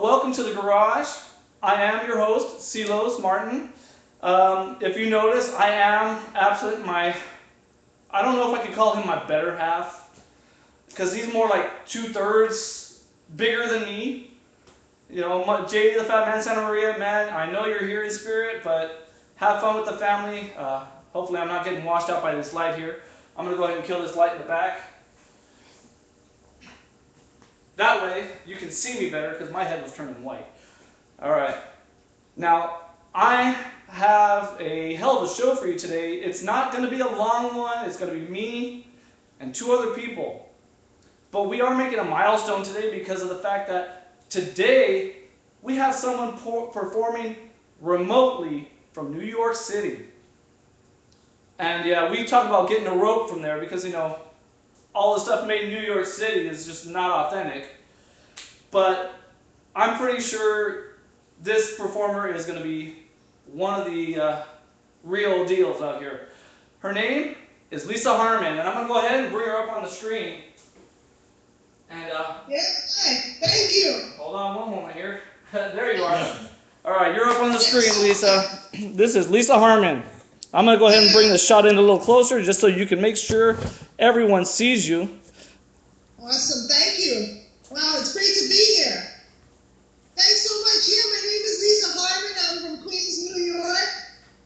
welcome to the garage. I am your host, Silos Martin. If you notice, I am absolutely I don't know if I could call him my better half, because he's more like 2/3 bigger than me. You know, JD the Fat Man, Santa Maria, man, I know you're here in spirit, but have fun with the family. Hopefully I'm not getting washed out by this light here. I'm going to go ahead and kill this light in the back. That way, you can see me better because my head was turning white. Alright. Now, I have a hell of a show for you today. It's not going to be a long one. It's going to be me and 2 other people. But we are making a milestone today because of the fact that today we have someone performing remotely from New York City. And yeah, we talked about getting a rope from there because, you know, all the stuff made in New York City is just not authentic. But I'm pretty sure this performer is going to be one of the real deals out here. Her name is Lisa Harmon, and I'm going to go ahead and bring her up on the screen. And yeah, hi. Thank you. Hold on one moment here. There you are. All right, you're up on the screen, Lisa. This is Lisa Harmon. I'm going to go ahead and bring the shot in a little closer just so you can make sure everyone sees you. Awesome, thank you. Wow, it's great to be here. Thanks so much. Yeah, my name is Lisa Harmon. I'm from Queens, New York.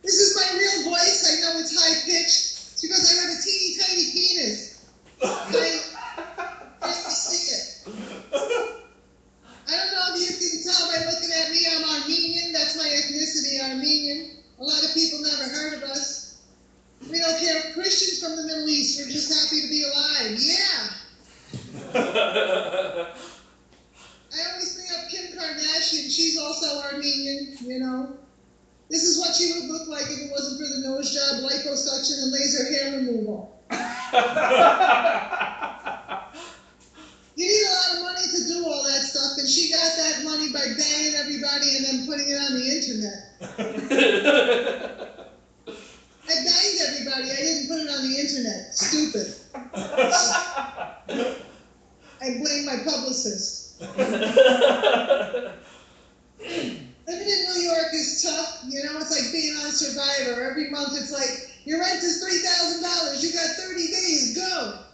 This is my real voice. I know it's high-pitched. It's because I have a teeny tiny penis. I see it. I don't know if you can tell by looking at me. I'm Armenian. That's my ethnicity, Armenian. A lot of people never heard of us. We don't care. Christians from the Middle East. We're just happy to be alive. Yeah. I always bring up Kim Kardashian. She's also Armenian, you know. This is what she would look like if it wasn't for the nose job, liposuction, and laser hair removal. You need a lot of money to do all that stuff, and she got that money by banging everybody and then putting it on the internet. I banged everybody. I didn't put it on the internet. Stupid. I blame my publicist. Living in New York is tough. You know, it's like being on Survivor. Every month it's like, your rent is $3,000. You got 30 days. Go.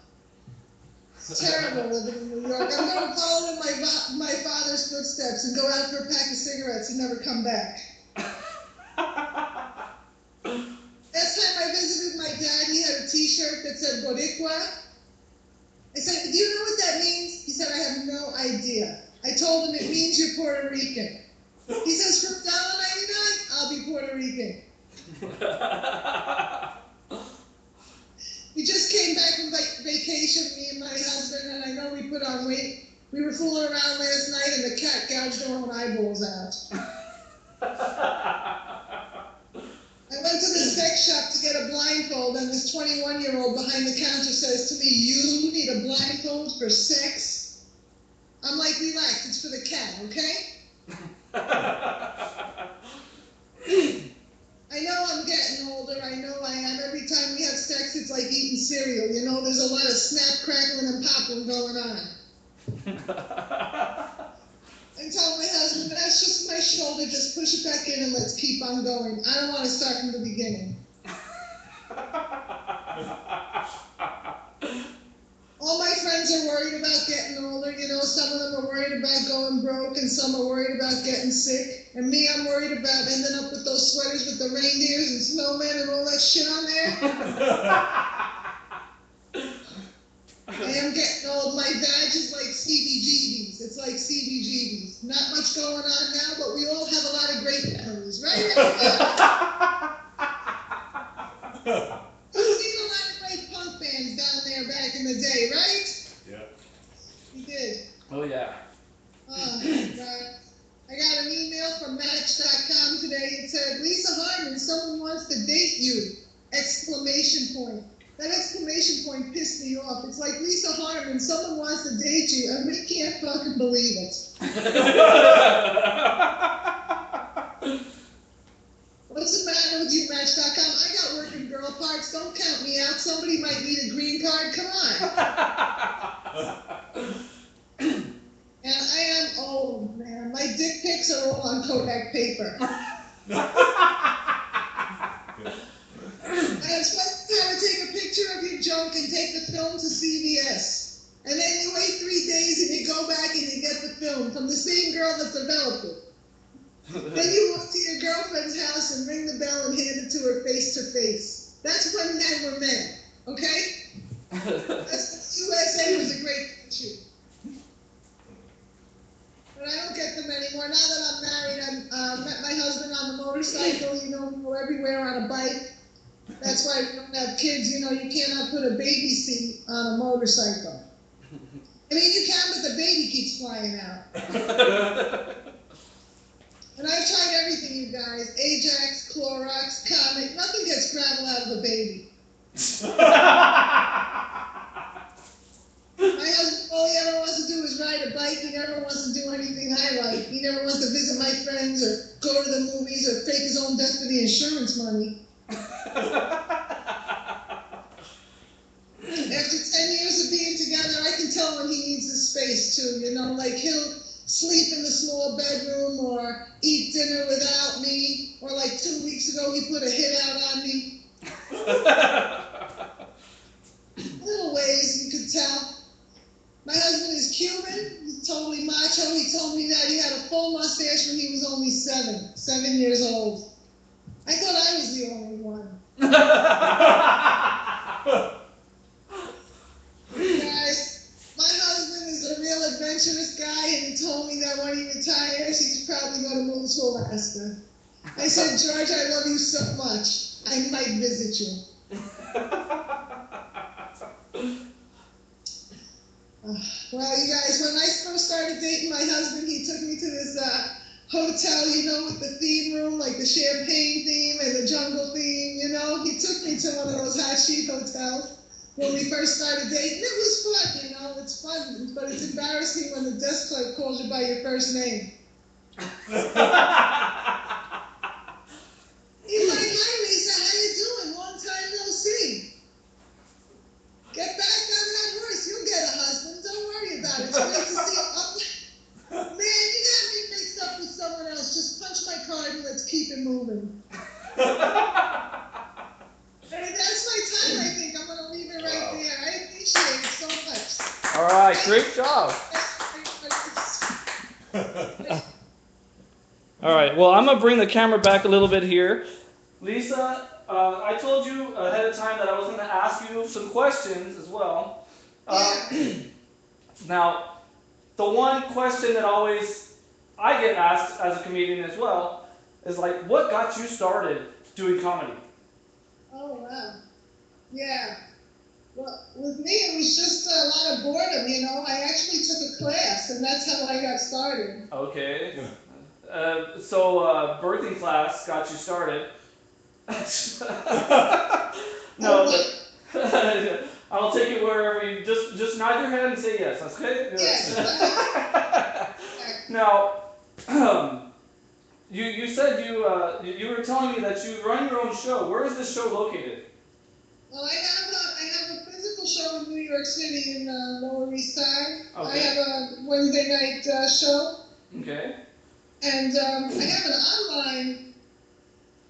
It's terrible living in New York. I'm going to follow in my father's footsteps and go out for a pack of cigarettes and never come back. Last time I visited my dad, he had a t-shirt that said Boricua. I said, do you know what that means? He said, I have no idea. I told him it means you're Puerto Rican. He says, from $1.99, I'll be Puerto Rican. We just came back from vacation, me and my husband, and I know we put on weight. We were fooling around last night, and the cat gouged our own eyeballs out. I went to the sex shop to get a blindfold, and this 21-year-old behind the counter says to me, you need a blindfold for sex? I'm like, relax, it's for the cat, okay? I know I'm getting older, I know I am. Every time we have sex, it's like eating cereal. You know, there's a lot of snap, crackling, and popping going on. I told my husband, that's just my shoulder, just push it back in and let's keep on going. I don't want to start from the beginning. All my friends are worried about getting older. You know, some of them are worried about going broke and some are worried about getting sick. And me, I'm worried about ending up with those sweaters with the reindeers and snowmen and all that shit on there. I am getting old. My badge is like CBGBs. It's like CBGBs. Not much going on now, but we all have a lot of great memories, right? We've seen a lot of great punk bands down there back in the day, right? Yeah. We did. Oh, yeah. Oh, God. I got an email from Match.com today. It said, Lisa Harmon, someone wants to date you! Exclamation point. That exclamation point pissed me off. It's like, Lisa Harmon, someone wants to date you, and we can't fucking believe it. What's the matter with you, Match.com? I got working girl parts. Don't count me out. Somebody might need a green card. Come on. And I am old, man. My my dick pics are all on Kodak paper. I expect you to take a picture of your junk and take the film to CVS. And then you wait 3 days and you go back and you get the film from the same girl that developed it. Then you walk to your girlfriend's house and ring the bell and hand it to her face to face. That's when men were men, okay? USA was a great country. But I don't get them anymore. Now that I'm married, I met my husband on the motorcycle. You know, we go everywhere on a bike. That's why we don't have kids. You know, you cannot put a baby seat on a motorcycle. I mean, you can, but the baby keeps flying out. And I've tried everything, you guys. Ajax, Clorox, Comet. Nothing gets gravel out of a baby. My husband, all he ever wants to do is ride a bike. He never wants to do anything I like. He never wants to visit my friends or go to the movies or fake his own death for the insurance money. After 10 years of being together, I can tell when he needs his space too. You know, like he'll sleep in the small bedroom or eat dinner without me. Or like 2 weeks ago, he put a hit out on me. Little ways you could tell. My husband is Cuban. He's totally macho. He told me that he had a full mustache when he was only 7 years old. I thought I was the only one. Guys, my husband is a real adventurous guy, and he told me that when he retires, he's probably going to move to Alaska. I said, George, I love you so much. I might visit you. Well, you guys, when I first started dating my husband, he took me to this hotel, you know, with the theme room, like the champagne theme and the jungle theme, you know. He took me to one of those hot sheet hotels when we first started dating. It was fun, you know, it's fun, but it's embarrassing when the desk clerk calls you by your first name. He's like, hi, Lisa, how you doing? Long time no see. Get back on that horse. You'll get a husband. Don't worry about it. It's great to see you. Man, you got me mixed up with someone else. Just punch my card and let's keep it moving. Hey, that's my time, I think. I'm going to leave it right there. I appreciate it so much. All right, great job. All right, well, I'm going to bring the camera back a little bit here. Lisa, I told you ahead of time that I was going to ask you some questions as well. Now, the one question that always I get asked as a comedian as well is like, what got you started doing comedy? Oh, wow. Yeah. Well, with me, it was just a lot of boredom, you know. I actually took a class, and that's how I got started. Okay. So birthing class got you started. No, I'll take it wherever you just nod your head and say yes. Okay. Yes. Now, you said you were telling me that you run your own show. Where is this show located? Well, I have a physical show in New York City in Lower East Side. Okay. I have a Wednesday night show. Okay. And I have an online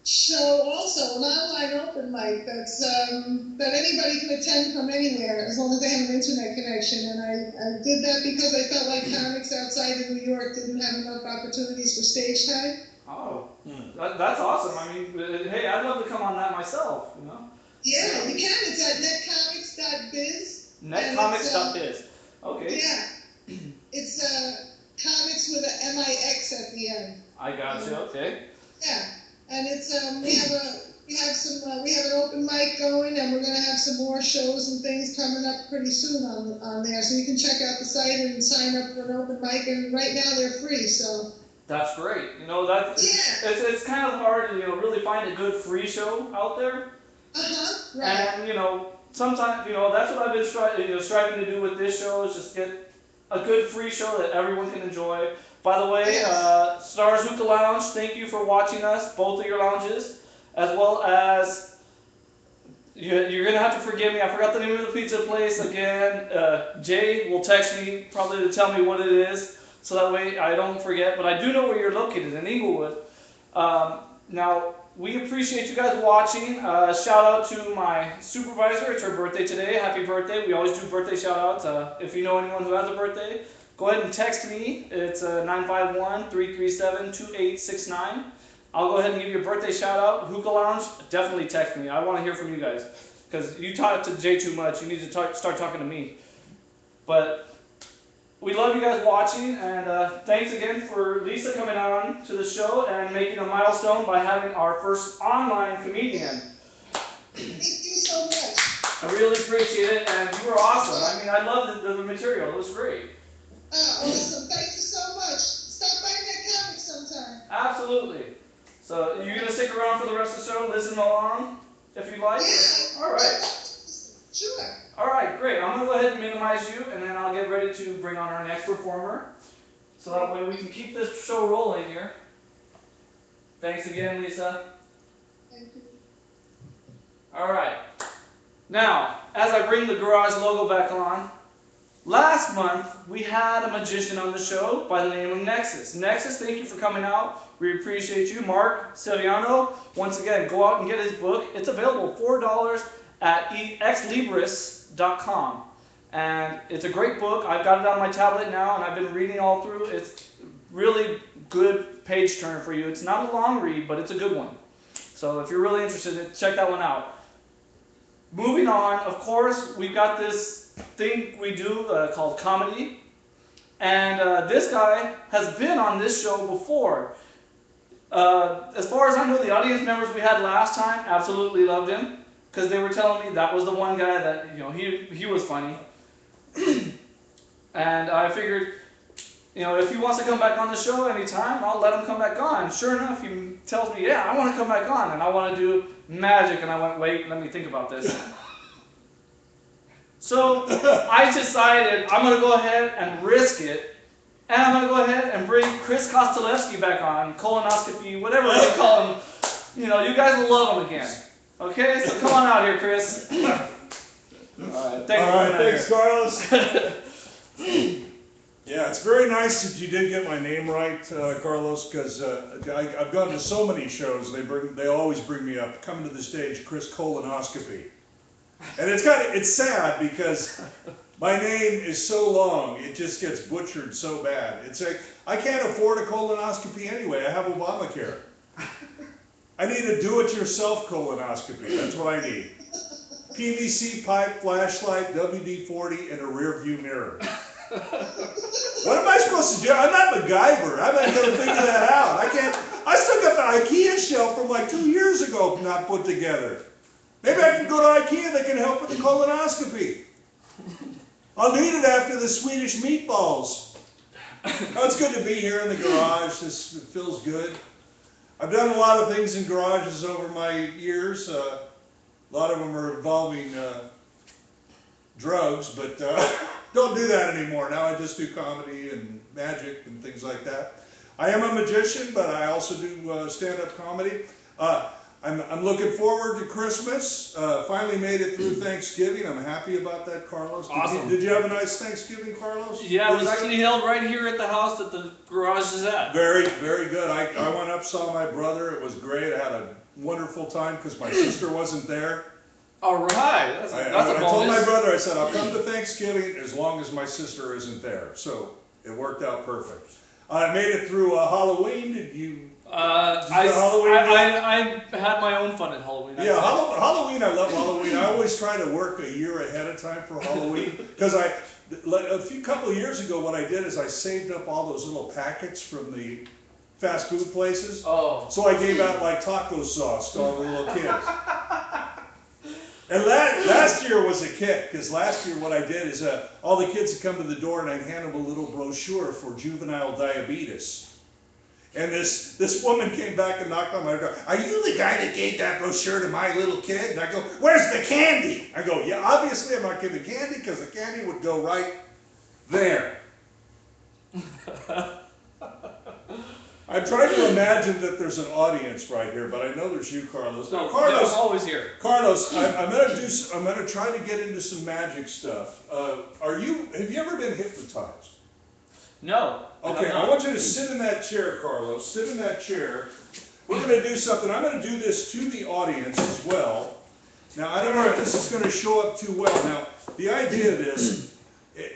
show also, an online open mic that's that anybody can attend from anywhere as long as they have an internet connection. And I did that because I felt like comics outside of New York didn't have enough opportunities for stage time. Oh, that's awesome. I mean, hey, I'd love to come on that myself, you know? Yeah, you can. It's at netcomics.biz. Netcomics.biz. Okay. Yeah. It's comics with a MIX at the end. I got you. Okay. Yeah. And it's we have an open mic going, and we're gonna have some more shows and things coming up pretty soon on there. So you can check out the site and sign up for an open mic. And right now they're free. So that's great. You know it's kind of hard to really find a good free show out there. Right. And sometimes that's what I've been striving to do with this show is just get a good free show that everyone can enjoy. By the way, Stars Hookah Lounge, thank you for watching us, both of your lounges, as well as, you're going to have to forgive me, I forgot the name of the pizza place again. Jay will text me probably to tell me what it is. so that way I don't forget. But I do know where you're located, in Inglewood. Now, we appreciate you guys watching. Shout out to my supervisor. It's her birthday today. Happy birthday. We always do birthday shout outs. If you know anyone who has a birthday, go ahead and text me. It's 951-337-2869. I'll go ahead and give you a birthday shout out. Hookah Lounge, definitely text me. I want to hear from you guys. Because you talk to Jay too much. You need to start talking to me. But we love you guys watching, and thanks again for Lisa coming on to the show and making a milestone by having our first online comedian. Thank you so much. I really appreciate it, and you were awesome. I mean, I loved the material. It was great. Awesome. Thank you so much. Stop by that comic sometime. Absolutely. So you're going to stick around for the rest of the show, listen along, if you'd like? Yeah. All right. Sure. All right, great. I'm going to go ahead and minimize you, and then I'll get ready to bring on our next performer. So that way we can keep this show rolling here. Thanks again, Lisa. Thank you. All right. Now, as I bring the garage logo back on, last month we had a magician on the show by the name of Nexus. Nexus, thank you for coming out. We appreciate you. Mark Silviano, once again, go out and get his book. It's available $4 at exlibris.com. And it's a great book. I've got it on my tablet now, and I've been reading all through. It's really good page turner for you. It's not a long read, but it's a good one. So if you're really interested, check that one out. Moving on, of course, we've got this thing we do called comedy. And this guy has been on this show before. As far as I know, the audience members we had last time absolutely loved him, because they were telling me that was the one guy that, you know, he was funny. And I figured, you know, if he wants to come back on the show anytime, I'll let him come back on. Sure enough, he tells me, yeah, I want to come back on, and I want to do magic. And I went, wait, let me think about this. So I decided I'm going to go ahead and risk it. And I'm going to go ahead and bring Chris Kostolefsky back on, colonoscopy, whatever they call him. You know, you guys will love him again. Okay, so come on out here, Chris. All right, thanks, Carlos. Yeah, it's very nice that you did get my name right, Carlos, because I've gone to so many shows. They always bring me up, come to the stage, Chris Colonoscopy, and it's sad because my name is so long, it just gets butchered so bad. It's like, I can't afford a colonoscopy anyway. I have Obamacare. I need a do-it-yourself colonoscopy. That's what I need. PVC pipe, flashlight, WD-40, and a rear-view mirror. What am I supposed to do? I'm not MacGyver. I'm not going to figure that out. I still got the IKEA shelf from like 2 years ago not put together. Maybe I can go to IKEA. They can help with the colonoscopy. I'll need it after the Swedish meatballs. Oh, it's good to be here in the garage. It feels good. I've done a lot of things in garages over my years. A lot of them are involving drugs, but don't do that anymore. Now I just do comedy and magic and things like that. I am a magician, but I also do stand-up comedy. I'm looking forward to Christmas. Finally made it through Thanksgiving. I'm happy about that, Carlos. Awesome. Did you have a nice Thanksgiving, Carlos? Yeah, it was actually held right here at the house that the garage is at. Very, very good. I went up, saw my brother. It was great. I had a wonderful time because my sister wasn't there. All right. That's a bonus. I told my brother, I said, I'll come to Thanksgiving as long as my sister isn't there. So it worked out perfect. I made it through Halloween. Did you? I had my own fun at Halloween. Yeah, Halloween. I love Halloween. I always try to work a year ahead of time for Halloween because a couple of years ago, what I did is I saved up all those little packets from the fast food places. Oh. So I gave out like taco sauce to all the little kids. And last year was a kick, because last year what I did is all the kids would come to the door and I'd hand them a little brochure for juvenile diabetes. And this woman came back and knocked on my door. Are you the guy that gave that brochure to my little kid? And I go, where's the candy? I go, yeah, obviously I'm not giving candy because the candy would go right there. I'm trying to imagine that there's an audience right here, but I know there's you, Carlos. No, Carlos, I'm always here. Carlos, I'm gonna try to get into some magic stuff. Have you ever been hypnotized? No. Okay, I want you to sit in that chair, Carlos. Sit in that chair. We're going to do something. I'm going to do this to the audience as well. Now, I don't know if this is going to show up too well. Now, the idea of this,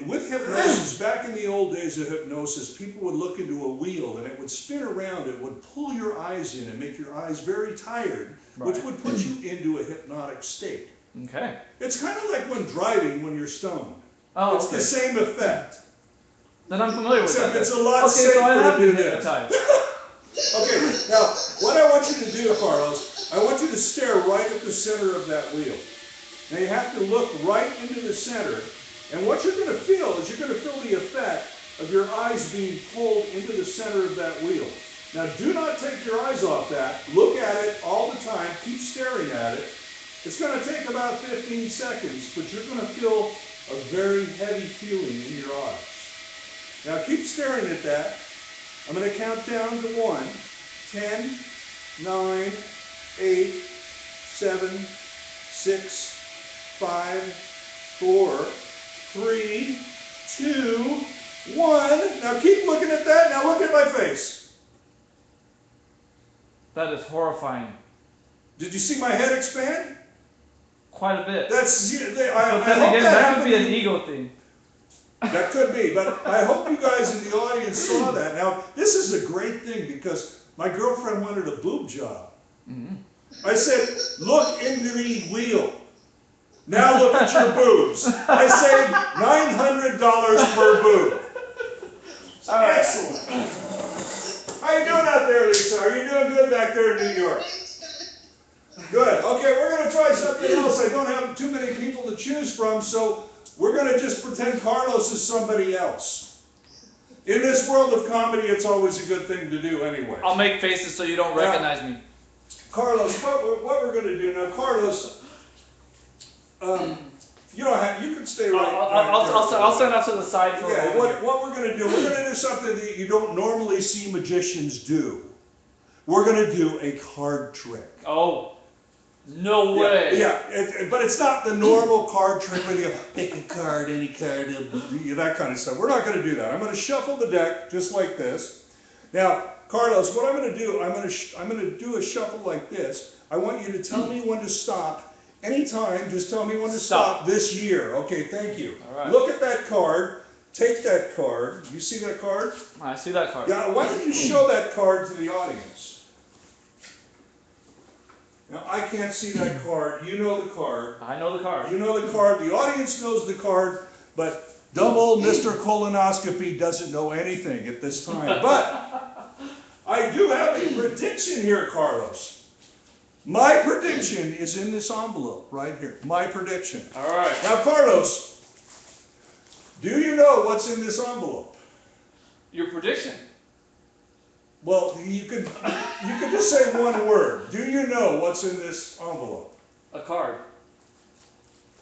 with hypnosis, back in the old days of hypnosis, people would look into a wheel and it would spin around. It would pull your eyes in and make your eyes very tired, which would put you into a hypnotic state. Okay. It's kind of like when driving when you're stoned. Oh, it's the same effect. Then I'm familiar with Except that. it's a lot safer to do this. Okay, now, what I want you to do, Carlos, I want you to stare right at the center of that wheel. Now, you have to look right into the center, and what you're going to feel is you're going to feel the effect of your eyes being pulled into the center of that wheel. Now, do not take your eyes off that. Look at it all the time. Keep staring at it. It's going to take about 15 seconds, but you're going to feel a very heavy feeling in your eyes. Now, keep staring at that. I'm going to count down to 1, 10, 9, 8, 7, 6, 5, 4, 3, 2, 1. Now keep looking at that. Now look at my face. That is horrifying. Did you see my head expand? Quite a bit. That's. But then again, that could be an ego thing. That could be, but I hope you guys in the audience saw that. Now, this is a great thing because my girlfriend wanted a boob job. Mm-hmm. I said, look into the wheel. Now look at your boobs. I saved $900 per boob. Excellent. How you doing out there, Lisa? Are you doing good back there in New York? Good. Okay, we're going to try something else. I don't have too many people to choose from, so we're going to just pretend Carlos is somebody else. In this world of comedy, it's always a good thing to do anyway. I'll make faces so you don't recognize me. Carlos, what we're going to do now, Carlos, you don't have, you can stay right there. I'll stand up to the side for a moment. What we're going to do, we're going to do something that you don't normally see magicians do. We're going to do a card trick. Oh. No way. Yeah, but it's not the normal card trick where you pick a card, any card, that kind of stuff. We're not going to do that. I'm going to shuffle the deck just like this. Now, Carlos, what I'm going to do, I'm going to do a shuffle like this. I want you to tell me when to stop. Anytime, just tell me when to stop this year. Okay, thank you. All right. Look at that card. Take that card. You see that card? I see that card. Yeah, why don't you show that card to the audience? Now, I can't see that card. You know the card. I know the card. You know the card. The audience knows the card, but dumb old Mr. Kostolefsky doesn't know anything at this time. But I do have a prediction here, Carlos. My prediction is in this envelope right here. My prediction. All right. Now, Carlos, do you know what's in this envelope? Your prediction. Well, you could just say one word. Do you know what's in this envelope? A card.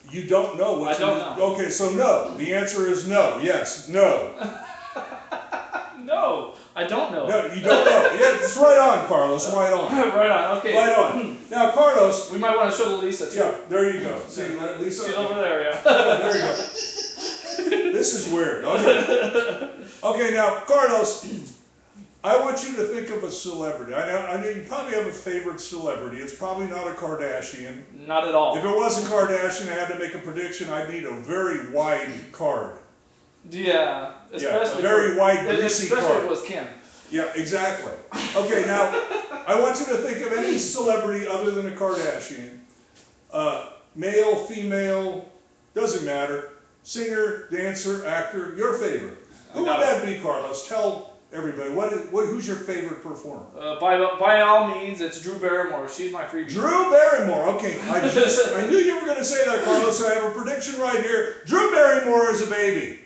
You don't know what's in it? I don't know. Okay, so no. The answer is no. Yes, no. No, I don't know. No, you don't know. Yeah, it's right on, Carlos. Right on. Right on, okay. Right on. Now, Carlos. We might want to show the Lisa, too. Yeah, there you go. See, Lisa? She's over there, yeah. There you go. This is weird. Okay. Okay, now, Carlos. I want you to think of a celebrity. I know you probably have a favorite celebrity. It's probably not a Kardashian. Not at all. If it was a Kardashian, I had to make a prediction. I'd need a very wide card. Yeah, especially a very wide, greasy especially card. if it was Kim. Yeah, exactly. Okay, now, I want you to think of any celebrity other than a Kardashian. Male, female, doesn't matter. Singer, dancer, actor, your favorite. Who would that be, Carlos? Tell everybody, who's your favorite performer? By all means, it's Drew Barrymore. She's my freebie. Drew Barrymore. Okay, I knew you were going to say that, Carlos. I have a prediction right here. Drew Barrymore is a baby.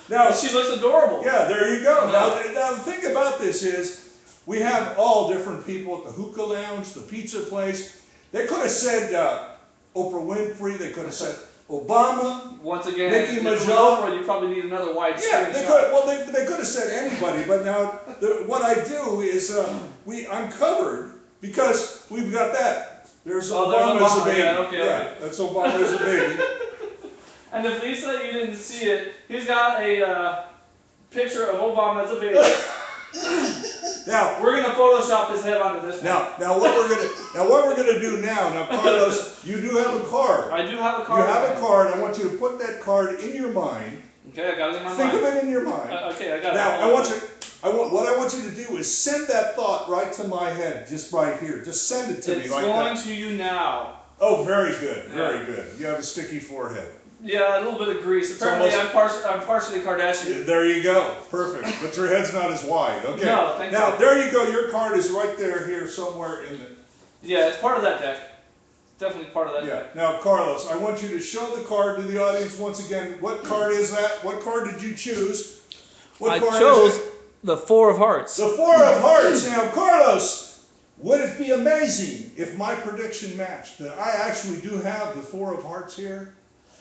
Now she looks adorable. Yeah, there you go. Now the thing about this is, we have all different people at the hookah lounge, the pizza place. They could have said Oprah Winfrey. They could have said Obama. Once again, Nicki Minaj. Minaj. You probably need another wide Yeah, screen they shot. could. Well, they could have said anybody, but now what I do is I'm covered because we've got that. There's Obama as a baby. Yeah, okay. That's Obama as a baby. And if Lisa, you didn't see it, he's got a picture of Obama as a baby. Now We're gonna Photoshop his head onto this. Now what we're gonna do now, Carlos, you do have a card. I do have a card. You have a card. I want you to put that card in your mind. Okay, I got it in my Think mind. of it in your mind. Okay, I got it. Now what I want you to do is send that thought right to my head, just right here. Just send it to me like that. It's going to you now. Oh, very good, very good. You have a sticky forehead. Yeah, a little bit of grease. Apparently, I'm partially Kardashian. There you go. Perfect. But your head's not as wide. Okay. No, thank you. Now, there you go. Your card is right there, here, somewhere in the... Yeah, it's part of that deck. Definitely part of that Yeah. deck. Now, Carlos, I want you to show the card to the audience once again. What card is that? What card did you choose? What card is it? The Four of Hearts. The Four of Hearts. Now, Carlos, would it be amazing if my prediction matched, that I actually do have the Four of Hearts here?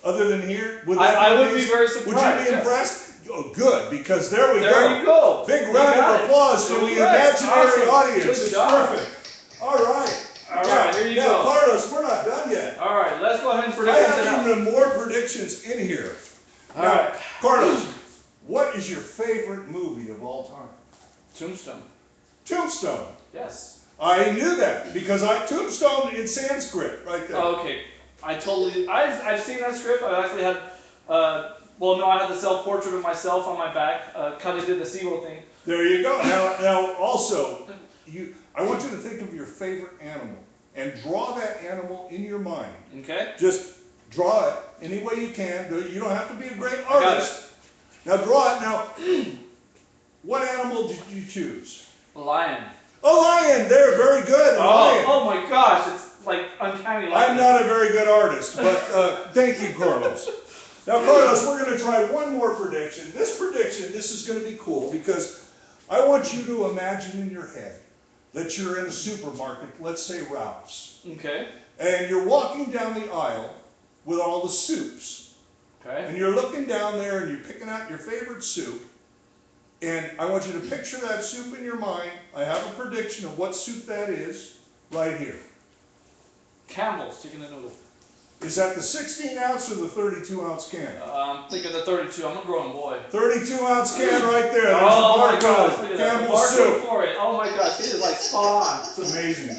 Other than here? I would be very surprised. Would you be impressed? Oh, good, because there we go. There you go. Big round of applause from the imaginary audience. Good It's job. perfect. All right. All right, here you now, go. Carlos, we're not done yet. All right, let's go ahead and I predict something have else. even more predictions in here. All Now, right. Carlos, what is your favorite movie of all time? Tombstone. Tombstone. Yes. I knew that because Tombstone in Sanskrit, right there. Okay. I've seen that script. I actually had, well, no, I had the self-portrait of myself on my back. Cuddy did the SeaWorld thing. There you go. Now, also, I want you to think of your favorite animal and draw that animal in your mind. Okay. Just draw it any way you can. You don't have to be a great artist. Now draw it. Now, what animal did you choose? A lion. A lion. There, very good. A lion. Oh my gosh, it's like uncanny lion. I'm not a very good artist, but thank you, Carlos. Now, Carlos, we're going to try one more prediction. This is going to be cool because I want you to imagine in your head that you're in a supermarket, let's say Ralph's. Okay. And you're walking down the aisle with all the soups. Okay. And you're looking down there and you're picking out your favorite soup. And I want you to picture that soup in your mind. I have a prediction of what soup that is right here. Campbell's chicken and noodle. Is that the 16-ounce or the 32-ounce can? Think of the 32. I'm a grown boy. 32-ounce can right there. There's Oh the my gosh, look at that. Campbell's Barcode soup. for it. Oh my gosh, it is like spot on. It's amazing.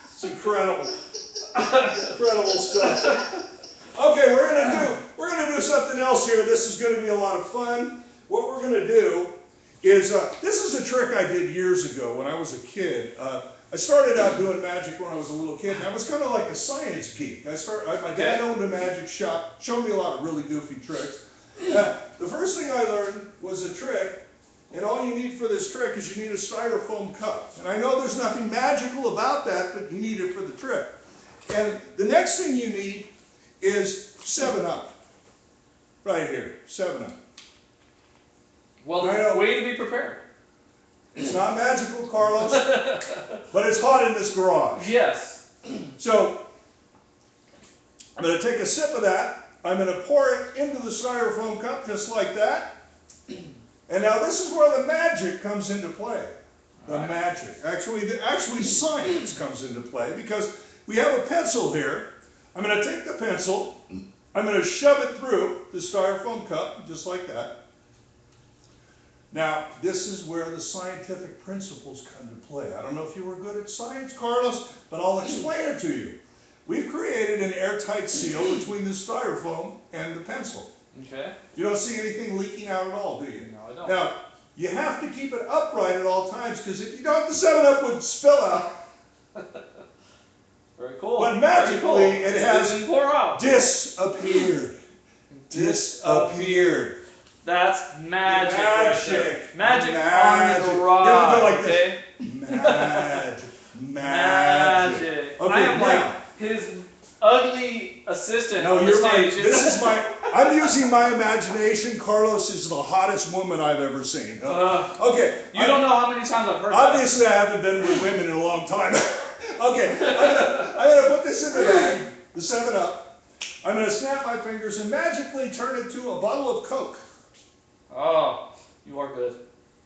It's incredible. Incredible stuff. Okay, we're gonna do something else here. This is gonna be a lot of fun. What we're gonna do is this is a trick I did years ago when I was a kid. I started out doing magic when I was a little kid, and I was kind of like a science geek. My dad owned a magic shop, showed me a lot of really goofy tricks. The first thing I learned was a trick, and all you need for this trick is you need a styrofoam cup. And I know there's nothing magical about that, but you need it for the trick. And the next thing you need is 7-Up. Right here, 7-Up. Well, there's a way to be prepared. It's not magical, Carlos, but it's hot in this garage. Yes. So, I'm going to take a sip of that. I'm going to pour it into the styrofoam cup just like that. And now this is where the magic comes into play. The magic. Actually science comes into play because we have a pencil here. I'm going to take the pencil. I'm going to shove it through the styrofoam cup just like that. Now, this is where the scientific principles come to play. I don't know if you were good at science, Carlos, but I'll explain it to you. We've created an airtight seal between the styrofoam and the pencil. Okay. You don't see anything leaking out at all, do you? No, I don't. Now, you have to keep it upright at all times because if you don't, the 7-Up would spill out. Very cool. But magically, it has pour out. disappeared. Disappeared. That's magic. Magic. Magic Magic. on the rock. Go like Okay. Magic. Magic. Okay, I am now, like his ugly assistant no, on the you're stage. I'm using my imagination. Carlos is the hottest woman I've ever seen. Okay. You don't know how many times I've heard Obviously, I haven't been with women in a long time. Okay, I'm gonna put this in the bag, the 7-Up. I'm gonna snap my fingers and magically turn it to a bottle of Coke. Oh, you are good.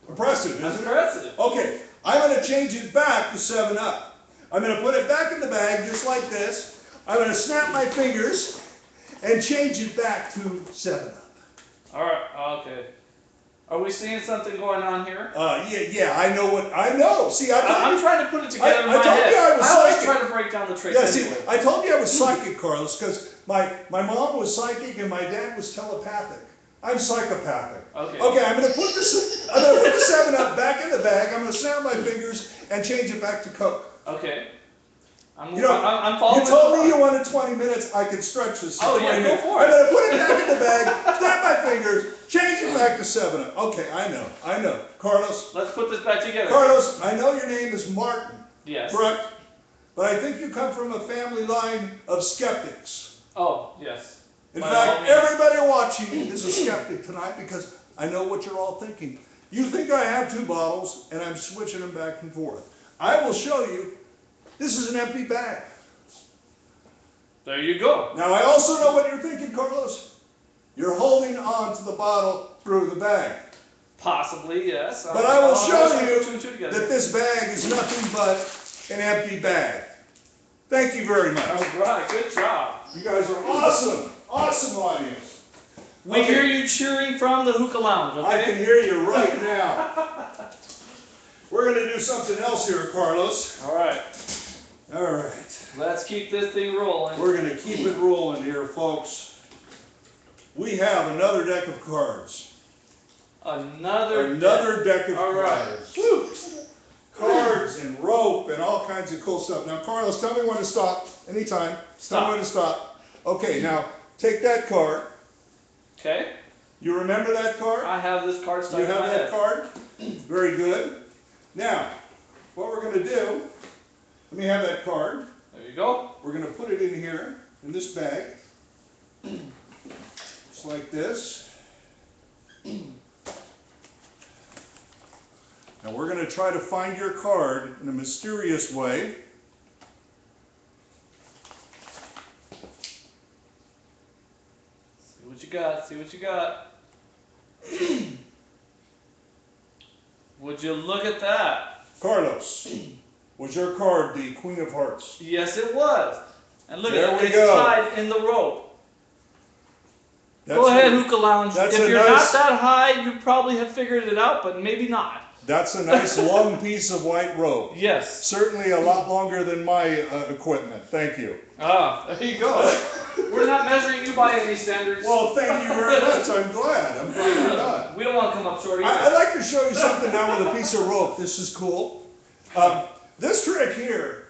Impressive, isn't it? Impressive. Okay, I'm gonna change it back to 7-Up. I'm gonna put it back in the bag just like this. I'm gonna snap my fingers, and change it back to 7-Up. All right. Okay. Are we seeing something going on here? Yeah, I know. See, I'm trying to put it together in my told head. you I was always psychic. try to break down the traits Yeah, anyway. see, I told you I was psychic, Carlos, because my mom was psychic and my dad was telepathic. I'm psychopathic. Okay. Okay, I'm gonna put the 7-Up back in the bag. I'm gonna snap my fingers and change it back to Coke. Okay. I'm You following. told me you wanted 20 minutes. I could stretch this. To 20 go minutes. for I'm it. gonna put it back in the bag, snap my fingers, change it back to 7-Up. Okay, I know. Carlos. Let's put this back together. Carlos, I know your name is Martin. Yes. Correct? But I think you come from a family line of skeptics. Oh, yes. In By all fact, means. everybody watching is a skeptic tonight because I know what you're all thinking. You think I have 2 bottles and I'm switching them back and forth. I will show you this is an empty bag. There you go. Now I also know what you're thinking, Carlos. You're holding on to the bottle through the bag. Possibly, yes. But I will show put you two and two together. that this bag is nothing but an empty bag. Thank you very much. All right, good job. You guys are awesome. Awesome audience. We hear you cheering from the hookah lounge, okay? I can hear you right now. We're going to do something else here, Carlos. All right. All right. Let's keep this thing rolling. We're going to keep it rolling here, folks. We have another deck of cards. Another deck of All right. cards. Woo. Cards and rope and all kinds of cool stuff. Now, Carlos, tell me when to stop. Anytime. Tell me when to stop. Okay, now take that card. Okay. You remember that card? I have this card stuck You in have my that head. card? Very good. Now, what we're going to do, let me have that card. There you go. We're going to put it in here, in this bag. Just like this. Now we're going to try to find your card in a mysterious way. See what you got. See what you got. Would you look at that? Carlos, was your card the Queen of Hearts? Yes, it was. And look There at we it. go. It's tied in the rope. That's Go ahead, a- hookah lounge. that's If a you're nice- not that high, you probably have figured it out, but maybe not. That's a nice long piece of white rope. Yes. Certainly a lot longer than my equipment. Thank you. Ah, there you go. We're not measuring you by any standards. Well, thank you very much. I'm glad. I'm glad you're not. We don't want to come up short either. I'd like to show you something now with a piece of rope. This is cool. This trick here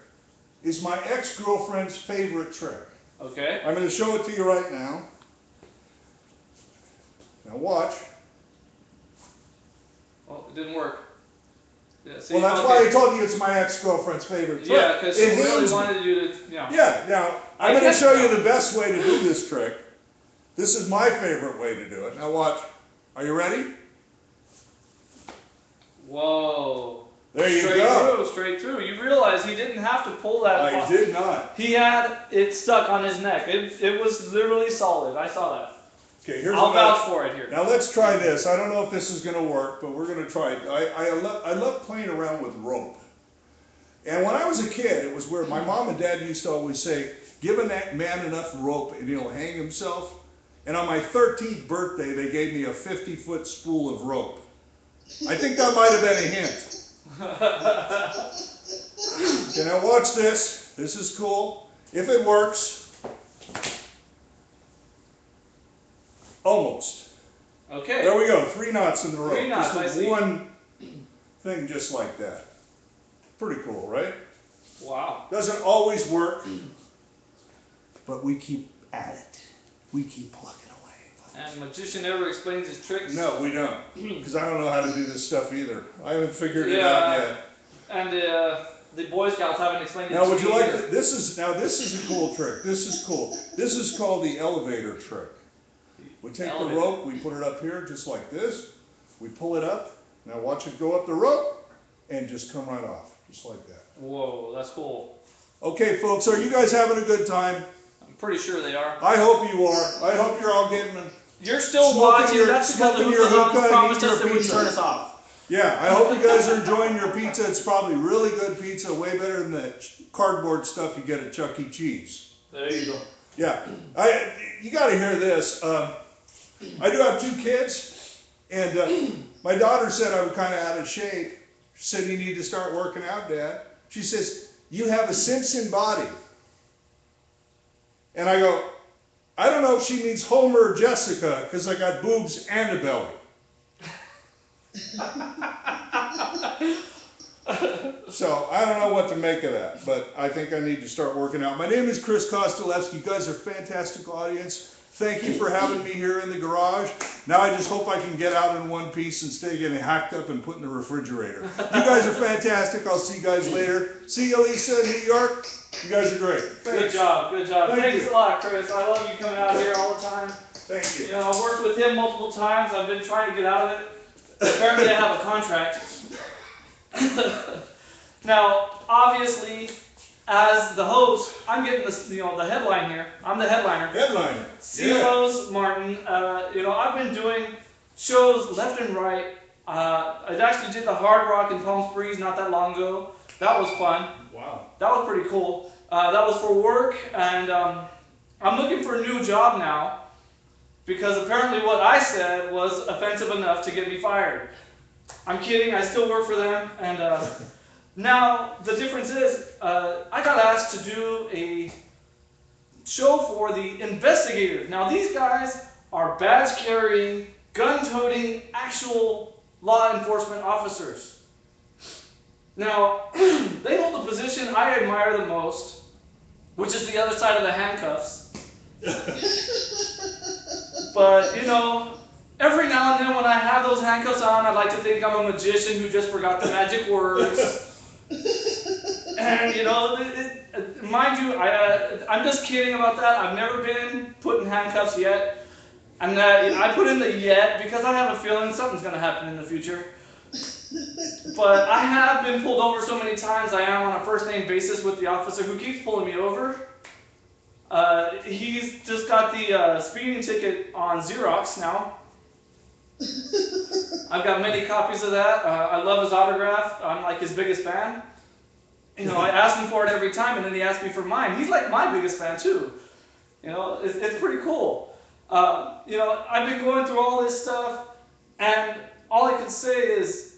is my ex-girlfriend's favorite trick. Okay. I'm going to show it to you right now. Now watch. Oh, it didn't work. Yeah, see, Well, that's okay. why I told you it's my ex-girlfriend's favorite trick. Yeah, because she It really hangs me. wanted you to, yeah. Yeah, now, I'm I going to guess show so. you the best way to do this trick. This is my favorite way to do it. Now watch. Are you ready? Whoa. There you straight go. through, straight through. You realize he didn't have to pull that. I did not. He had it stuck on his neck. It was literally solid. I saw that. Okay, here's I'll what I- vouch for it here. Now let's try this. I don't know if this is going to work, but we're going to try it. I love playing around with rope. And when I was a kid, it was where my mom and dad used to always say, give a man enough rope and he'll hang himself. And on my 13th birthday, they gave me a 50-foot spool of rope. I think that might have been a hint. Okay, now watch this. This is cool. If it works, almost. Okay. There we go, 3 knots in the rope. 3 knots, Just I see. one thing just like that. Pretty cool, right? Wow. Doesn't always work, but we keep at it. We keep plugging away. And magician never explains his tricks. No, we don't, because I don't know how to do this stuff either. I haven't figured it Yeah. out yet. And the Boy Scouts haven't explained it Now, to would me you like either. to, this is a cool trick. This is cool. This is called the elevator trick. We take the Elevator. rope, we put it up here just like this. We pull it up. Now watch it go up the rope and just come right off, just like that. Whoa, that's cool. Okay, folks, are you guys having a good time? I'm pretty sure they are. I hope you are. I hope you're all getting them. You're still Smoking watching. your- That's because the smoking your hookah lounge hookah and promised eating us your they would pizza. turn us off. Yeah, I hope you guys are enjoying your pizza. It's probably really good pizza, way better than the cardboard stuff you get at Chuck E. Cheese. There you go. Yeah, you got to hear this. I do have 2 kids, and my daughter said I was kind of out of shape. She said, you need to start working out, Dad. She says, you have a Simpson body. And I go, I don't know if she means Homer or Jessica, because I got boobs and a belly. So I don't know what to make of that, but I think I need to start working out. My name is Chris Kostolefsky. You guys are a fantastic audience. Thank you for having me here in the garage. Now I just hope I can get out in one piece instead of getting hacked up and put in the refrigerator. You guys are fantastic. I'll see you guys later. See you, Lisa, in New York. You guys are great. Thanks. Good job, good job. Thanks you. a lot, Chris. I love you coming out here all the time. Thank you. You know, I've worked with him multiple times. I've been trying to get out of it. Apparently I have a contract. Now, obviously, as the host, I'm getting this, the headline here. I'm the headliner. Headliner. CFO's Martin. I've been doing shows left and right. I actually did the Hard Rock in Palm Springs not that long ago. That was fun. Wow. That was pretty cool. That was for work, and I'm looking for a new job now because apparently what I said was offensive enough to get me fired. I'm kidding. I still work for them, and now the difference is I got asked to do a show for the investigators. Now these guys are badge-carrying, gun-toting, actual law enforcement officers. Now, they hold the position I admire the most, which is the other side of the handcuffs. But, every now and then when I have those handcuffs on, I like to think I'm a magician who just forgot the magic words. And, mind you, I'm just kidding about that. I've never been put in handcuffs yet. And I put in the yet because I have a feeling something's going to happen in the future. But I have been pulled over so many times, I am on a first-name basis with the officer who keeps pulling me over. He's just got the speeding ticket on Xerox now. I've got many copies of that. I love his autograph. I'm like his biggest fan. I ask him for it every time, and then he asks me for mine. He's like my biggest fan too. It's pretty cool. I've been going through all this stuff, and all I can say is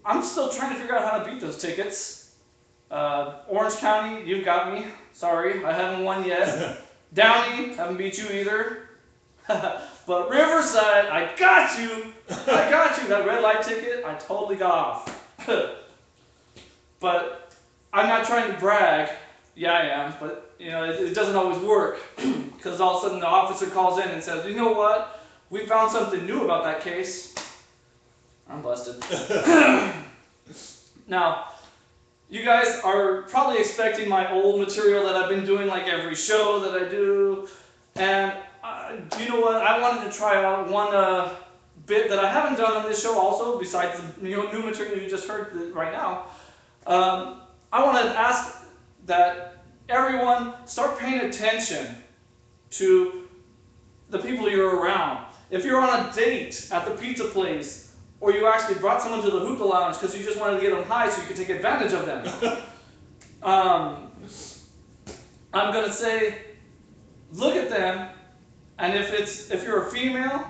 I'm still trying to figure out how to beat those tickets. Orange County, you've got me. Sorry, I haven't won yet. Downey, haven't beat you either. But Riverside, I got you. I got you. That red light ticket, I totally got off. But I'm not trying to brag. Yeah, I am. But, it doesn't always work. Because all of a sudden the officer calls in and says, you know what? We found something new about that case. I'm busted. Now, you guys are probably expecting my old material that I've been doing like every show that I do. And you know what? I wanted to try out one bit that I haven't done on this show also, besides the new material you just heard right now. I want to ask that everyone start paying attention to the people you're around. If you're on a date at the pizza place, or you actually brought someone to the hookah lounge because you just wanted to get them high so you could take advantage of them. I'm going to say, look at them, and if you're a female,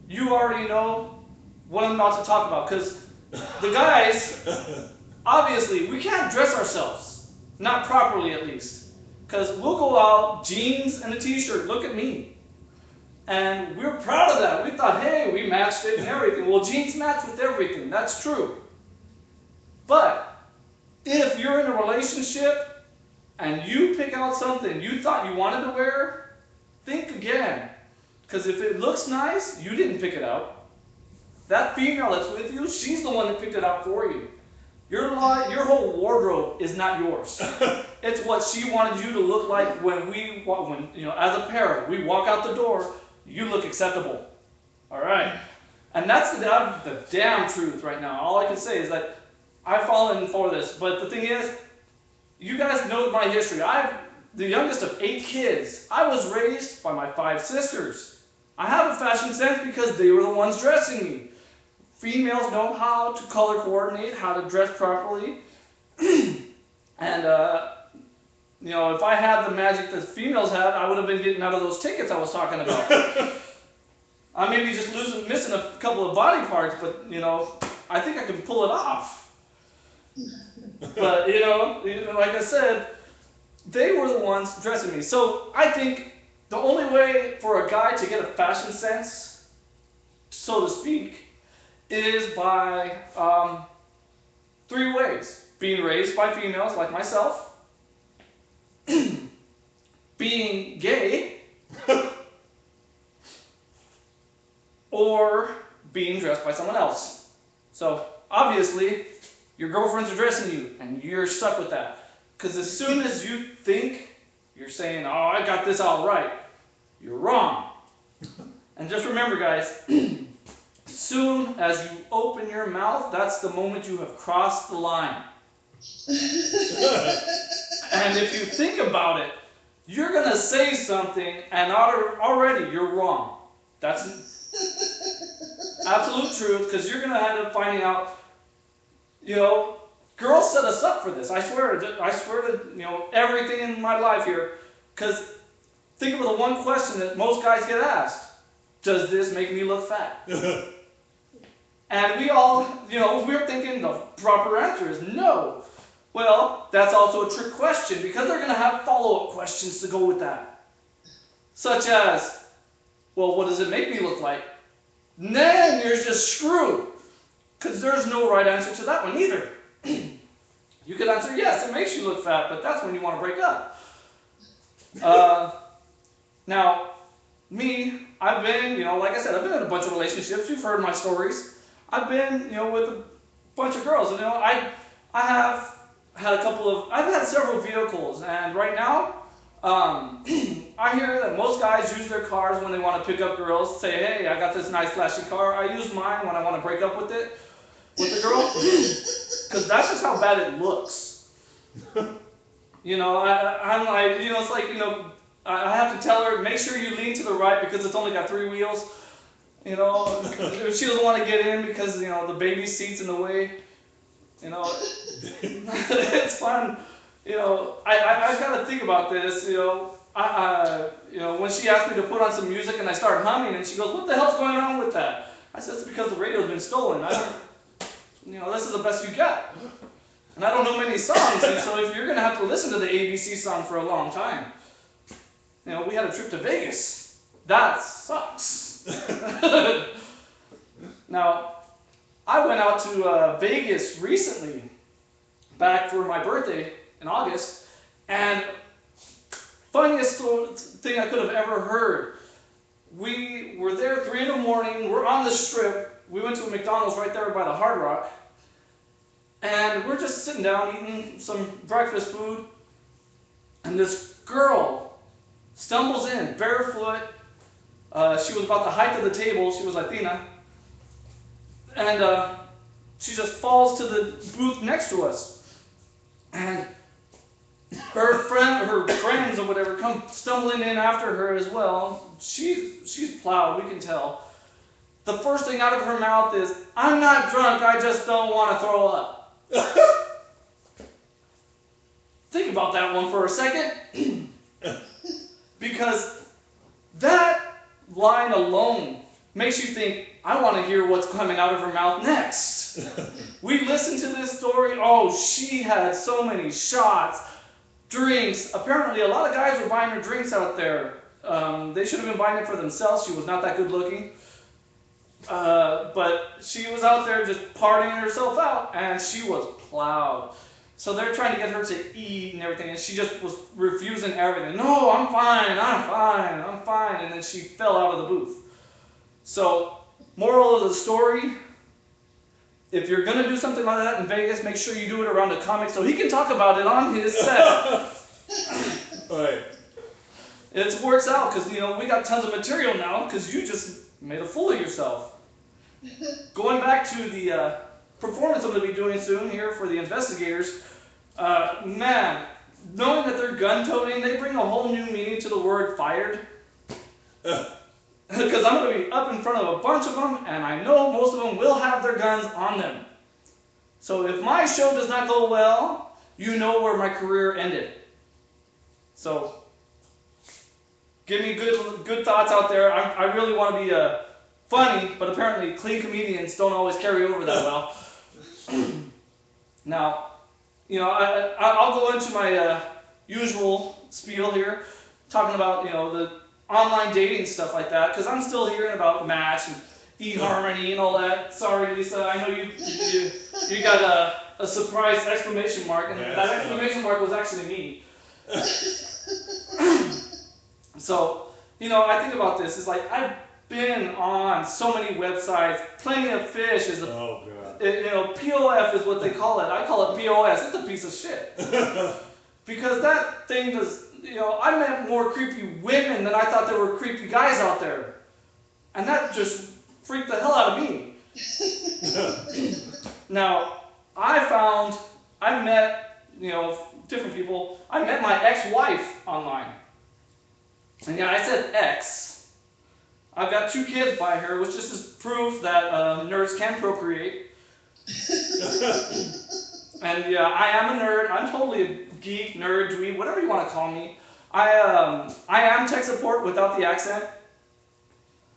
you already know what I'm about to talk about. Because the guys, obviously, we can't dress ourselves. Not properly, at least. Because we'll go out, jeans and a t-shirt, look at me. And we're proud of that. We thought, hey, we matched it and everything. Well, jeans match with everything. That's true. But if you're in a relationship and you pick out something you thought you wanted to wear, think again. Because if it looks nice, you didn't pick it out. That female that's with you, she's the one that picked it out for you. Your whole wardrobe is not yours. It's what she wanted you to look like when as a pair, we walk out the door. You look acceptable. All right. And that's the damn truth right now. All I can say is that I've fallen for this. But the thing is, you guys know my history. I'm the youngest of 8 kids. I was raised by my 5 sisters. I have a fashion sense because they were the ones dressing me. Females know how to color coordinate, how to dress properly. And You know, if I had the magic that females have, I would have been getting out of those tickets I was talking about. I may be just missing a couple of body parts, but, you know, I think I can pull it off. But, you know, like I said, they were the ones dressing me. So I think the only way for a guy to get a fashion sense, so to speak, is by 3 ways. Being raised by females like myself, being gay, or being dressed by someone else. So obviously, your girlfriends are dressing you, and you're stuck with that. Because as soon as you think you're saying, oh, I got this all right, you're wrong. And just remember, guys, as soon as you open your mouth, that's the moment you have crossed the line. And if you think about it, you're going to say something, and already you're wrong. That's absolute truth, because you're going to end up finding out, you know, girls set us up for this. I swear to, you know, everything in my life here. Because think of the one question that most guys get asked. Does this make me look fat? And we all, you know, we're thinking the proper answer is no. Well, that's also a trick question, because they're going to have follow-up questions to go with that. Such as, well, what does it make me look like? Then you're just screwed. Because there's no right answer to that one either. You could answer, yes, it makes you look fat, but that's when you want to break up. Now, me, I've been, you know, like I said, I've been in a bunch of relationships. You've heard my stories. I've been, you know, with a bunch of girls. And, you know, I have had I've had several vehicles. And right now, I hear that most guys use their cars when they want to pick up girls. Say, hey, I got this nice flashy car. I use mine when I want to break up with the girl. Because that's just how bad it looks. You know, I'm like, you know, it's like, you know, I have to tell her, make sure you lean to the right because it's only got 3 wheels. You know, if she doesn't want to get in because, you know, the baby seat's in the way. You know, it's fun. You know, I've got to think about this, you know. You know, when she asked me to put on some music and I started humming and she goes, what the hell's going on with that? I said, it's because the radio's been stolen. You know, this is the best you got. And I don't know many songs, and so if you're going to have to listen to the ABC song for a long time. You know, we had a trip to Vegas. That sucks. Now, I went out to Vegas recently, back for my birthday in August, and funniest thing I could have ever heard. We were there 3 in the morning, we're on the strip, we went to a McDonald's right there by the Hard Rock, and we're just sitting down eating some breakfast food, and this girl stumbles in, barefoot. She was about the height of the table. She was Latina. And she just falls to the booth next to us. And her friends or whatever, come stumbling in after her as well. She's plowed, we can tell. The first thing out of her mouth is, I'm not drunk, I just don't want to throw up. Think about that one for a second. Because that line alone makes you think, I want to hear what's coming out of her mouth next. We listened to this story. Oh, she had so many shots, drinks. Apparently, a lot of guys were buying her drinks out there. They should have been buying it for themselves. She was not that good looking. But she was out there just partying herself out, and she was plowed. So they're trying to get her to eat and everything, and she just was refusing everything. No, I'm fine. And then she fell out of the booth. So, moral of the story, if you're going to do something like that in Vegas, make sure you do it around a comic so he can talk about it on his set. Right. It works out because, you know, we got tons of material now because you just made a fool of yourself. Going back to the performance I'm going to be doing soon here for the investigators, man, knowing that they're gun-toting, they bring a whole new meaning to the word fired. Because I'm going to be up in front of a bunch of them, and I know most of them will have their guns on them. So if my show does not go well, you know where my career ended. So give me good thoughts out there. I really want to be funny, but apparently clean comedians don't always carry over that well. Now, I'll go into my usual spiel here, talking about the online dating stuff like that, because I'm still hearing about Match and eHarmony and all that. Sorry, Lisa, I know you got a surprise exclamation mark, and that exclamation mark was actually me. So, I think about this. It's like I've been on so many websites. Plenty of Fish is POF is what they call it. I call it POS. It's a piece of shit. Because that thing does, I met more creepy women than I thought there were creepy guys out there. And that just freaked the hell out of me. Now, I met, different people. I met my ex-wife online. And yeah, I said ex. I've got 2 kids by her, which just is proof that nerds can procreate. And yeah, I am a nerd. I'm totally a geek, nerd, dweeb, whatever you want to call me. I am tech support without the accent.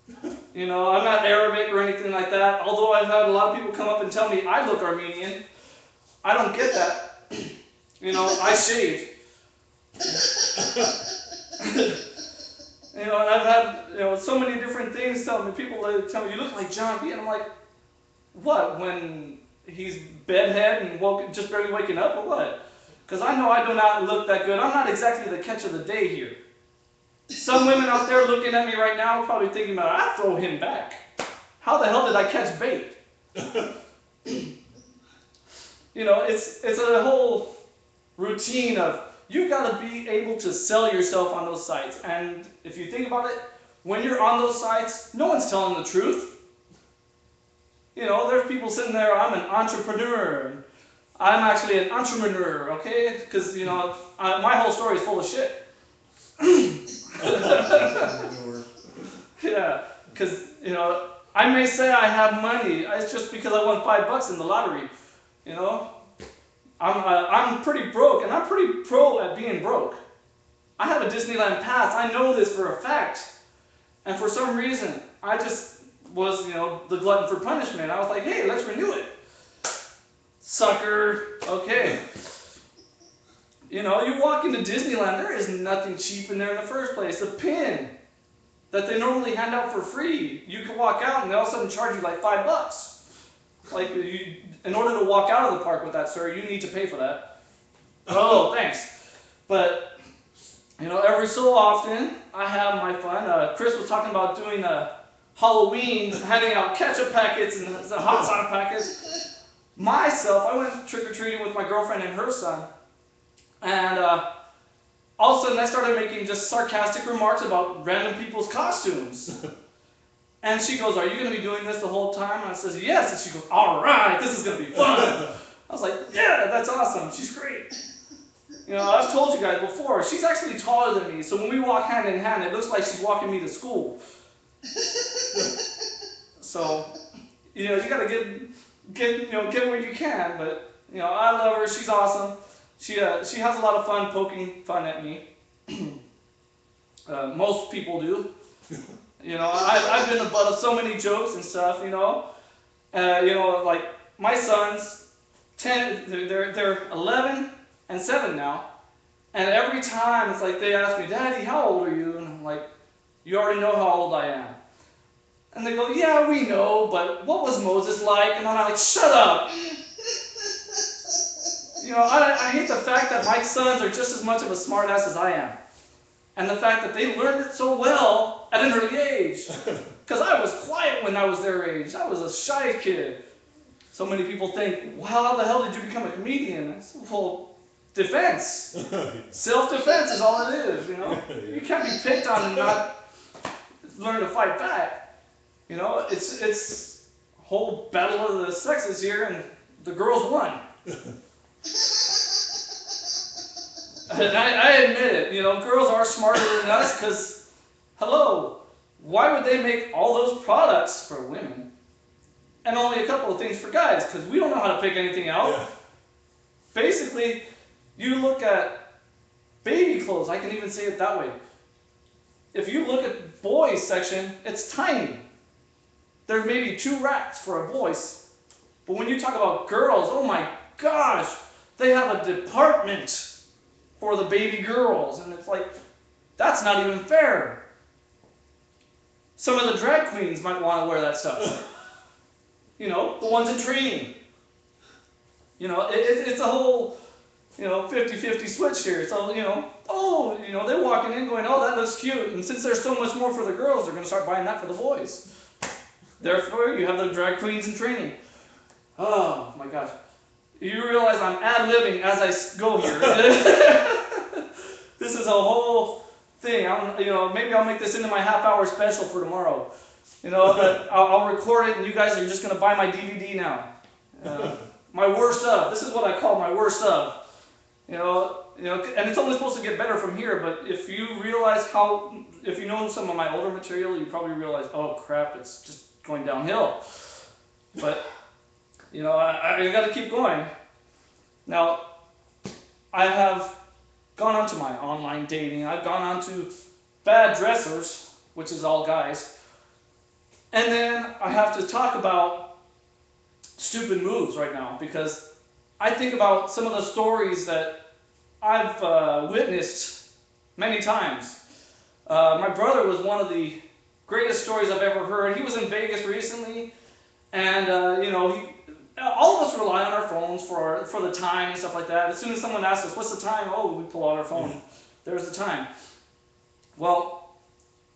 I'm not Arabic or anything like that. Although I've had a lot of people come up and tell me I look Armenian. I don't get that. I shave. And I've had so many different things tell me. People tell me you look like John B. And I'm like, what? When he's bedhead and just barely waking up, or what? Because I know I do not look that good. I'm not exactly the catch of the day here. Some women out there looking at me right now are probably thinking about, I'd throw him back. How the hell did I catch bait? It's a whole routine of, you got to be able to sell yourself on those sites. And if you think about it, when you're on those sites, no one's telling the truth. There's people sitting there, I'm an entrepreneur. I'm actually an entrepreneur, okay? Because, my whole story is full of shit. Yeah, because, I may say I have money. It's just because I won $5 in the lottery. I'm pretty broke, and I'm pretty pro at being broke. I have a Disneyland pass. I know this for a fact. And for some reason, I just was, the glutton for punishment. I was like, hey, let's renew it. Sucker. Okay. You walk into Disneyland, there is nothing cheap in there in the first place. A pin that they normally hand out for free, you can walk out and they all of a sudden charge you like $5. Like, in order to walk out of the park with that, sir, you need to pay for that. Oh, thanks. But, every so often, I have my fun. Chris was talking about doing Halloween, handing out ketchup packets and hot sauce packets. Myself, I went trick-or-treating with my girlfriend and her son. And all of a sudden, I started making just sarcastic remarks about random people's costumes. And she goes, are you going to be doing this the whole time? And I says, yes. And she goes, all right, this is going to be fun. I was like, yeah, that's awesome. She's great. I've told you guys before, she's actually taller than me. So when we walk hand in hand, it looks like she's walking me to school. So, you got to get where you can. But, I love her. She's awesome. She has a lot of fun poking fun at me. Most people do. I've been the butt of so many jokes and stuff. Like my sons, 10, they're 11 and 7 now, and every time it's like they ask me, Daddy, how old are you? And I'm like, you already know how old I am. And they go, yeah, we know, but what was Moses like? And I'm like, shut up. I hate the fact that my sons are just as much of a smartass as I am. And the fact that they learned it so well at an early age. Because I was quiet when I was their age. I was a shy kid. So many people think, well, how the hell did you become a comedian? I said, well, defense. Self-defense is all it is, You can't be picked on and not learn to fight back. It's a whole battle of the sexes here, and the girls won. And I admit it, girls are smarter than us because, hello, why would they make all those products for women and only a couple of things for guys? Because we don't know how to pick anything out. Yeah. Basically, you look at baby clothes, I can even say it that way. If you look at boys section, it's tiny. There may be 2 racks for a boys. But when you talk about girls, oh my gosh, they have a department for the baby girls. And it's like, that's not even fair. Some of the drag queens might want to wear that stuff. You know, the ones in training. You know, it's a whole, 50-50 switch here. So, they're walking in going, oh, that looks cute. And since there's so much more for the girls, they're going to start buying that for the boys. Therefore, you have the drag queens in training. Oh, my gosh. You realize I'm ad-libbing as I go here. This is a whole thing. Maybe I'll make this into my half-hour special for tomorrow. I'll record it, and you guys are just going to buy my DVD now. My worst of. This is what I call my worst of. And it's only supposed to get better from here, but if you if you know some of my older material, you probably realize, oh crap, it's just going downhill. But, I got to keep going. Now, I have gone onto my online dating. I've gone on to Bad Dressers, which is all guys. And then I have to talk about stupid moves right now, because I think about some of the stories that I've witnessed many times. My brother was one of the greatest stories I've ever heard. He was in Vegas recently, and all of us rely on our phones for the time and stuff like that. As soon as someone asks us, what's the time? Oh, we pull out our phone. There's the time. Well,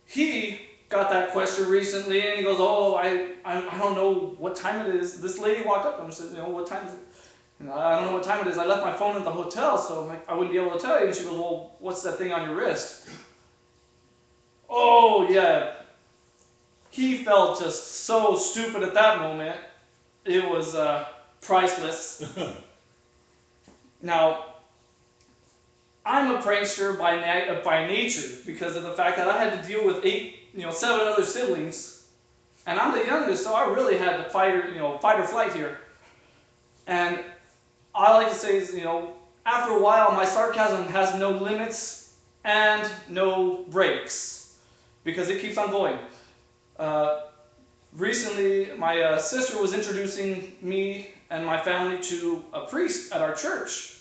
he got that question recently, and he goes, oh, I don't know what time it is. This lady walked up and said, what time is it? I don't know what time it is. I left my phone at the hotel, so I wouldn't be able to tell you. And she goes, well, what's that thing on your wrist? Oh, yeah. He felt just so stupid at that moment. It was priceless. Now, I'm a prankster by nature, because of the fact that I had to deal with 7 other siblings, and I'm the youngest, so I really had to fight or flight here. And I like to say is, after a while, my sarcasm has no limits and no breaks, because it keeps on going. Recently, my sister was introducing me and my family to a priest at our church.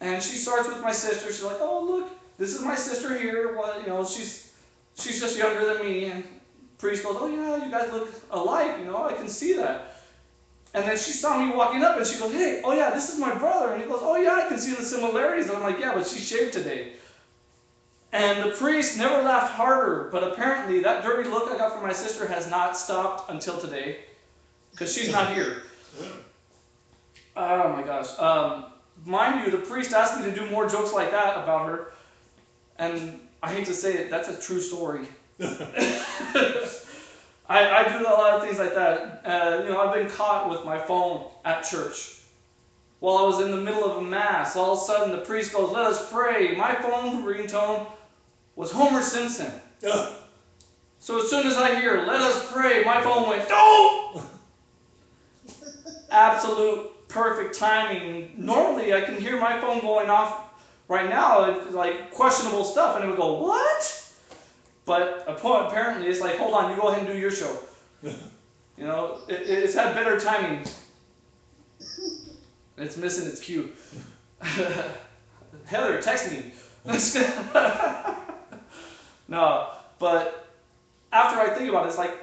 And she starts with my sister. She's like, oh, look, this is my sister here. Well, she's just younger than me. And priest goes, oh, yeah, you guys look alike. I can see that. And then she saw me walking up, and she goes, hey, oh, yeah, this is my brother. And he goes, oh, yeah, I can see the similarities. And I'm like, yeah, but she shaved today. And the priest never laughed harder, but apparently that dirty look I got from my sister has not stopped until today, because she's not here. Oh, my gosh. Mind you, the priest asked me to do more jokes like that about her, and I hate to say it, that's a true story. I do a lot of things like that. I've been caught with my phone at church. While I was in the middle of a mass, all of a sudden the priest goes, let us pray. My phone ringtone was Homer Simpson. So as soon as I hear, let us pray, my phone went, no! Absolute perfect timing. Normally I can hear my phone going off right now, it's like questionable stuff, and it would go, what? But apparently it's like, hold on, you go ahead and do your show. It's had better timing. It's missing its cue. Heather, text me. No, but after I think about it, it's like,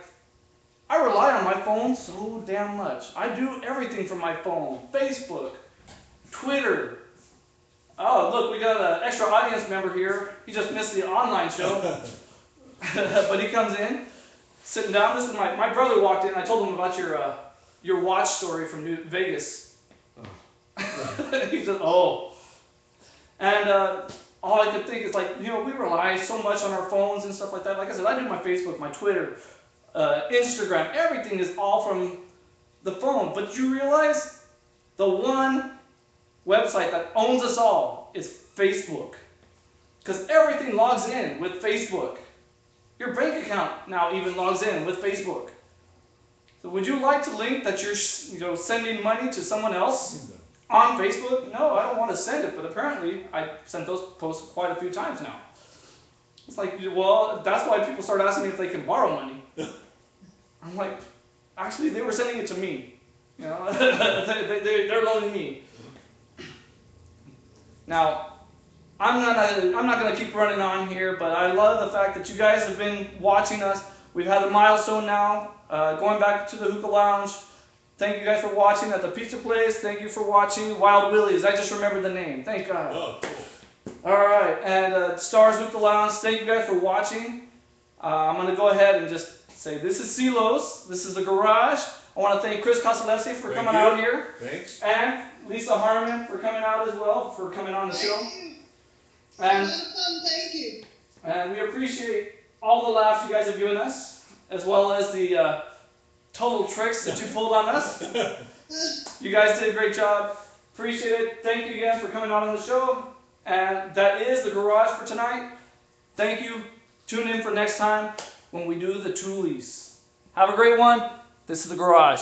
I rely on my phone so damn much. I do everything from my phone. Facebook, Twitter. Oh, look, we got an extra audience member here. He just missed the online show. But he comes in, sitting down. This is my brother walked in. I told him about your watch story from Vegas. He said, oh. And all I could think is like, we rely so much on our phones and stuff like that. Like I said, I do my Facebook, my Twitter, Instagram. Everything is all from the phone. But you realize the one website that owns us all is Facebook. Because everything logs in with Facebook. Your bank account now even logs in with Facebook. So would you like to link that you're sending money to someone else? on Facebook. No, I don't want to send it, but apparently I sent those posts quite a few times now. It's like, well, that's why people start asking me if they can borrow money. I'm like, actually, they were sending it to me. You know, they're loaning me. Now, I'm not gonna keep running on here, but I love the fact that you guys have been watching us. We've had a milestone now, going back to the hookah lounge. Thank you guys for watching at the pizza place. Thank you for watching Wild Willie's. I just remembered the name. Thank God. Oh, cool. All right, and Stars Hookah Lounge. Thank you guys for watching. I'm gonna go ahead and just say this is Silos. This is the garage. I want to thank Chris Kostolefsky for coming out here. Thanks. And Lisa Harmon for coming out as well, for coming on the show. Thank you. And, A lot of fun, thank you. and we appreciate all the laughs you guys have given us, as well as the total tricks that you pulled on us. You guys did a great job. Appreciate it. Thank you again for coming on the show. And that is the garage for tonight. Thank you. Tune in for next time when we do the Toolies. Have a great one. This is the garage.